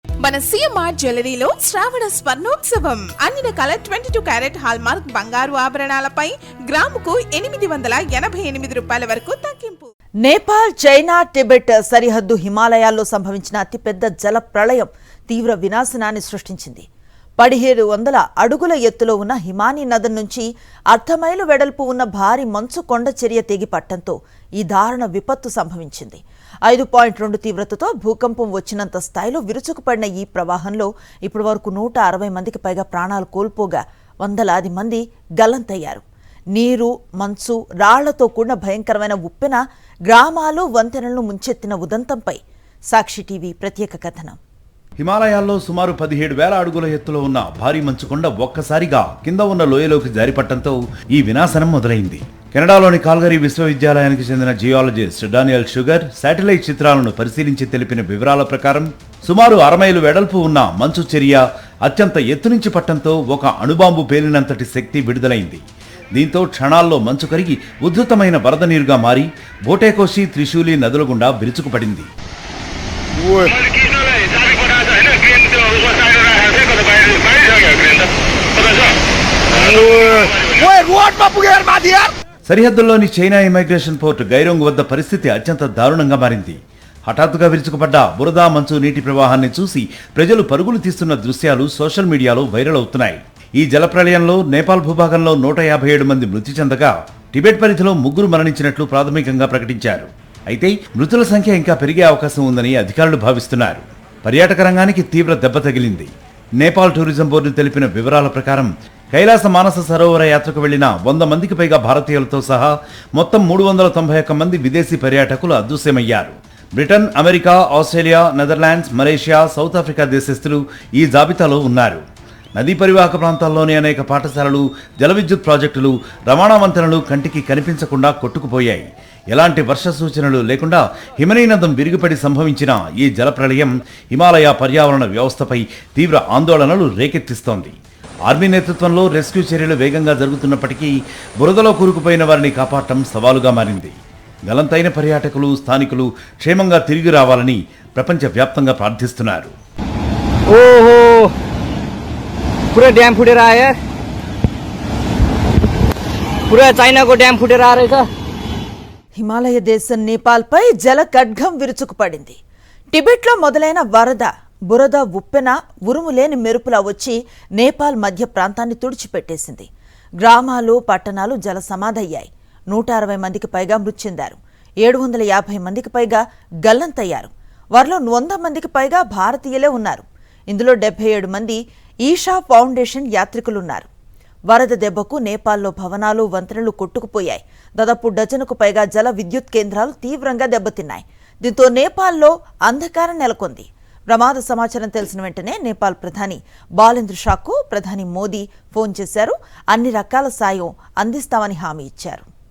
మన సిఎంఆర్ జ్యువెలరీలో శ్రావణ స్వర్ణోత్సవం అన్ని రకాల 22 క్యారెట్ హాల్మార్క్ బంగారు ఆభరణాలపై గ్రాముకు 888 రూపాయల వరకు తగ్గింపు. నేపాల్, చైనా, టిబెట్ సరిహద్దు హిమాలయాల్లో సంభవించిన అతిపెద్ద జల ప్రళయం తీవ్ర వినాశనాన్ని సృష్టించింది. 1700 అడుగుల ఎత్తులో ఉన్న హిమానీ నది నుంచి అర్ధమైలు వెడల్పు ఉన్న భారీ మంచు కొండ చర్య తెగి పట్టడంతో ఈ దారుణ విపత్తు సంభవించింది. 5.2 తీవ్రతతో భూకంపం వచ్చినంత స్థాయిలో విరుచుకుపడిన ఈ ప్రవాహంలో ఇప్పటి వరకు 160 మందికి పైగా ప్రాణాలు కోల్పోగా వందలాది మంది గల్లంతయ్యారు. నీరు, మంచు, రాళ్లతో కూడిన భయంకరమైన ఉప్పెన గ్రామాలు, వంతెనలను ముంచెత్తిన ఉదంతంపై సాక్షి టీవీ ప్రత్యేక కథనం. హిమాలయాల్లో సుమారు 17,000 అడుగుల ఎత్తులో ఉన్న భారీ మంచుకొండ ఒక్కసారిగా కింద ఉన్న లోయలోకి జారిపట్టడంతో ఈ వినాశనం మొదలైంది. కెనడాలోని కాల్గరీ విశ్వవిద్యాలయానికి చెందిన జియాలజిస్ట్ డానియల్ షుగర్ శాటిలైట్ చిత్రాలను పరిశీలించి తెలిపిన వివరాల ప్రకారం సుమారు 6 మైలు వెడల్పు ఉన్న మంచు చర్య అత్యంత ఎత్తు నుంచి పట్టడంతో ఒక అణుబాంబు పేలినంతటి శక్తి విడుదలైంది. దీంతో క్షణాల్లో మంచు కరిగి ఉద్ధృతమైన వరద నీరుగా మారి బోటేకోషి, త్రిశూలి నదుల గుండా విరుచుకుపడింది. సరిహద్దుల్లోని చైనా ఇమిగ్రేషన్ పోర్ట్ గైరోంగ్ వద్ద పరిస్థితి అత్యంత దారుణంగా మారింది. హఠాత్తుగా విరుచుకుపడ్డ బురద, మంచు నీటి ప్రవాహాన్ని చూసి ప్రజలు పరుగులు తీస్తున్న దృశ్యాలు సోషల్ మీడియాలో వైరల్ అవుతున్నాయి. ఈ జలప్రళయంలో నేపాల్ భూభాగంలో 157 మంది మృతి చెందగా టిబెట్ పరిధిలో 3 మరణించినట్లు ప్రాథమికంగా ప్రకటించారు. అయితే మృతుల సంఖ్య ఇంకా పెరిగే అవకాశం ఉందని అధికారులు భావిస్తున్నారు. పర్యాటక రంగానికి తీవ్ర దెబ్బ తగిలింది. నేపాల్ టూరిజం బోర్డు తెలిపిన వివరాల ప్రకారం కైలాస మానస సరోవర యాత్రకు వెళ్లిన 100 మందికి పైగా భారతీయులతో సహా మొత్తం 391 మంది విదేశీ పర్యాటకులు అదృశ్యమయ్యారు. Britain, America, Australia, Netherlands, Malaysia, South Africa దేశస్థులు ఈ జాబితాలో ఉన్నారు. నదీ పరివాహక ప్రాంతాల్లోని అనేక పాఠశాలలు, జల విద్యుత్ ప్రాజెక్టులు, రవాణా వంతెనలు కంటికి కనిపించకుండా కొట్టుకుపోయాయి. ఎలాంటి వర్ష సూచనలు లేకుండా హిమనీనదం విరిగిపడి సంభవించిన ఈ జలప్రళయం హిమాలయ పర్యావరణ వ్యవస్థపై తీవ్ర ఆందోళనలు రేకెత్తిస్తోంది. ఆర్మీ నేతృత్వంలో రెస్క్యూ చర్యలు వేగంగా జరుగుతున్నప్పటికీ బురదలో కూరుకుపోయిన వారిని కాపాడటం సవాలుగా మారింది. గల్లంతైన పర్యాటకులు, స్థానికులు క్షేమంగా తిరిగి రావాలని ప్రపంచవ్యాప్తంగా ప్రార్థిస్తున్నారు. पूरा डैम फुटेर आयो यार, पूरा चाइना को डैम फुटेर आ रहा है. హిమాలయ దేశం నేపాల్పై జల ఖడ్గం విరుచుకుపడింది. టిబెట్లో మొదలైన వరద, బురద, ఉప్పెన ఉరుములేని మెరుపులా వచ్చి నేపాల్ మధ్య ప్రాంతాన్ని తుడిచిపెట్టేసింది. గ్రామాలు, పట్టణాలు జల సమాధయ్యాయి. 160 మందికి పైగా మృతి చెందారు. 750 మందికి పైగా గల్లంతయ్యారు. వారిలో 100 మందికి పైగా భారతీయులే ఉన్నారు. ఇందులో 77 మంది ఈషా ఫౌండేషన్ యాత్రికులున్నారు. వరద దెబ్బకు నేపాల్లో భవనాలు, వంతెనలు కొట్టుకుపోయాయి. దాదాపు డజనుకు పైగా జల విద్యుత్ కేంద్రాలు తీవ్రంగా దెబ్బతిన్నాయి. దీంతో నేపాల్లో అంధకారం నెలకొంది. ప్రమాద సమాచారం తెలిసిన వెంటనే నేపాల్ ప్రధాని బాలేంద్ర షాకు ప్రధాని మోదీ ఫోన్ చేశారు. అన్ని రకాల సాయం అందిస్తామని హామీ ఇచ్చారు.